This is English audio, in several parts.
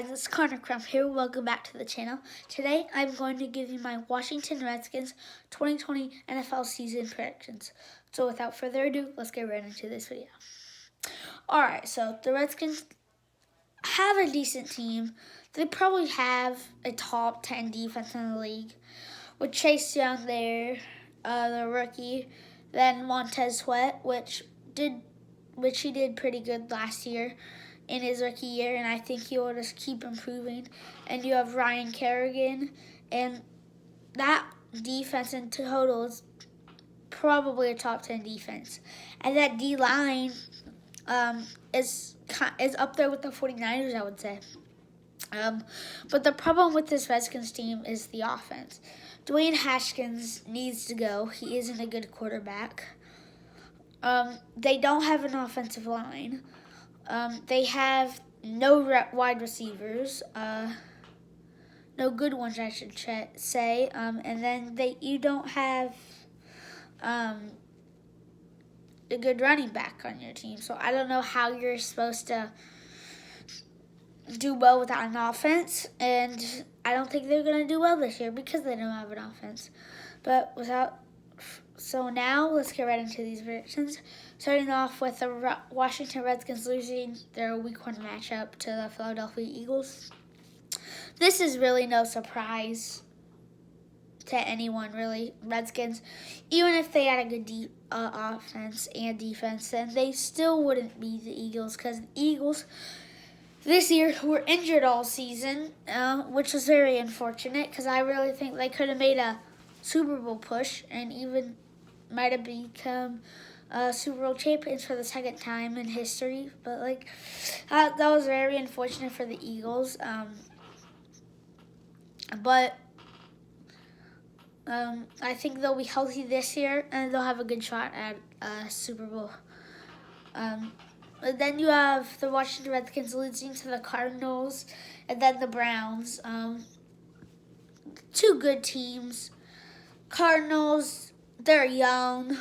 guys, it's Connor Crump here. Welcome back to the channel. Today I'm going to give you my Washington Redskins 2020 NFL season predictions. So without further ado, let's get right into this video. Alright, so the Redskins have a decent team. They probably have a top 10 defense in the league. With Chase Young there, the rookie, then Montez Sweat, which he did pretty good last year in his rookie year, and I think he will just keep improving. And you have Ryan Kerrigan, and that defense in total is probably a top 10 defense. And that D-line is up there with the 49ers, I would say. But the problem with this Redskins team is the offense. Dwayne Haskins needs to go. He isn't a good quarterback. They don't have an offensive line. They have no wide receivers, no good ones, I should say. And then you don't have a good running back on your team. So I don't know how you're supposed to do well without an offense. And I don't think they're going to do well this year because they don't have an offense. So now let's get right into these predictions. Starting off with the Washington Redskins losing their Week 1 matchup to the Philadelphia Eagles. This is really no surprise to anyone, really. Redskins, even if they had a good offense and defense, then they still wouldn't beat the Eagles because the Eagles this year were injured all season, which was very unfortunate because I really think they could have made a Super Bowl push and even might have become Super Bowl champions for the second time in history. But that was very unfortunate for the Eagles. But I think they'll be healthy this year and they'll have a good shot at Super Bowl. Then you have the Washington Redskins losing to the Cardinals and then the Browns. Two good teams. Cardinals, they're young.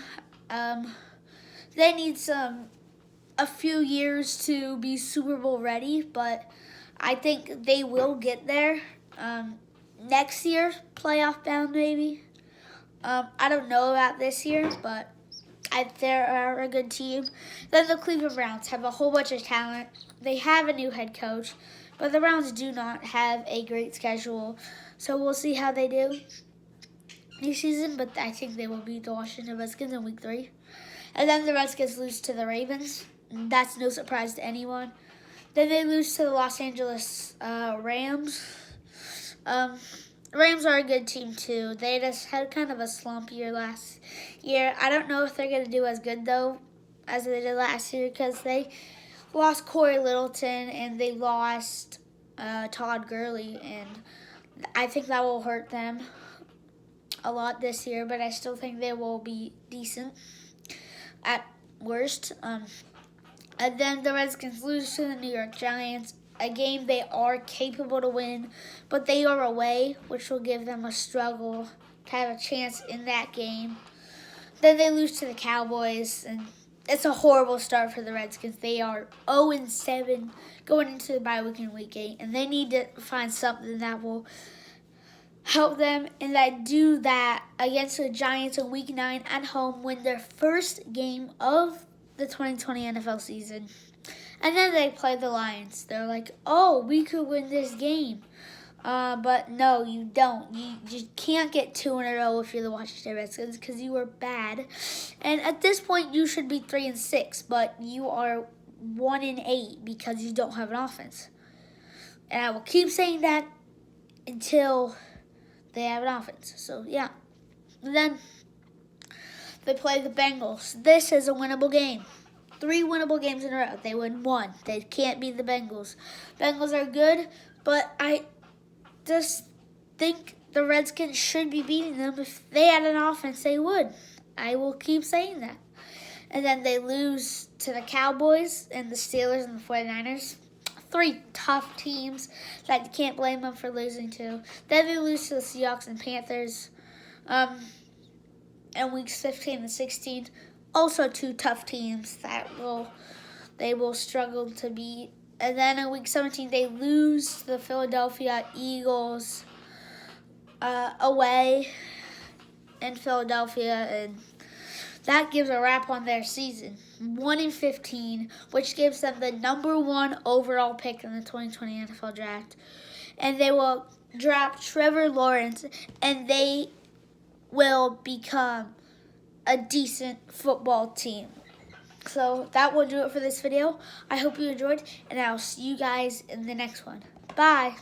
They need a few years to be Super Bowl ready, but I think they will get there. Next year, playoff bound maybe. I don't know about this year, but they're a good team. Then the Cleveland Browns have a whole bunch of talent. They have a new head coach, but the Browns do not have a great schedule. So we'll see how they do this season, but I think they will beat the Washington Redskins in Week 3. And then the Redskins lose to the Ravens. That's no surprise to anyone. Then they lose to the Los Angeles Rams. Rams are a good team too. They just had kind of a slump year last year. I don't know if they're going to do as good though as they did last year because they lost Corey Littleton and they lost Todd Gurley, and I think that will hurt them a lot this year, but I still think they will be decent at worst. And then the Redskins lose to the New York Giants, a game they are capable to win, but they are away, which will give them a struggle to have a chance in that game. Then they lose to the Cowboys, and it's a horrible start for the Redskins. They are 0-7 going into the bye week in Week 8, and they need to find something that will help them, and I do that against the Giants in Week 9 at home, win their first game of the 2020 NFL season. And then they play the Lions. They're like, oh, we could win this game. But no, you don't. You just can't get 2 in a row if you're the Washington Redskins because you are bad. And at this point, you should be 3-6, but you are 1-8 because you don't have an offense. And I will keep saying that until they have an offense. So, yeah. And then they play the Bengals. This is a winnable game. 3 winnable games in a row. They win 1. They can't beat the Bengals. Bengals are good, but I just think the Redskins should be beating them. If they had an offense, they would. I will keep saying that. And then they lose to the Cowboys and the Steelers and the 49ers. 3 tough teams that you can't blame them for losing to. Then they lose to the Seahawks and Panthers in weeks 15 and 16. Also 2 tough teams that they will struggle to beat. And then in week 17, they lose to the Philadelphia Eagles away in Philadelphia, and that gives a wrap on their season. 1-15, which gives them the #1 overall pick in the 2020 NFL Draft. And they will draft Trevor Lawrence, and they will become a decent football team. So that will do it for this video. I hope you enjoyed, and I'll see you guys in the next one. Bye.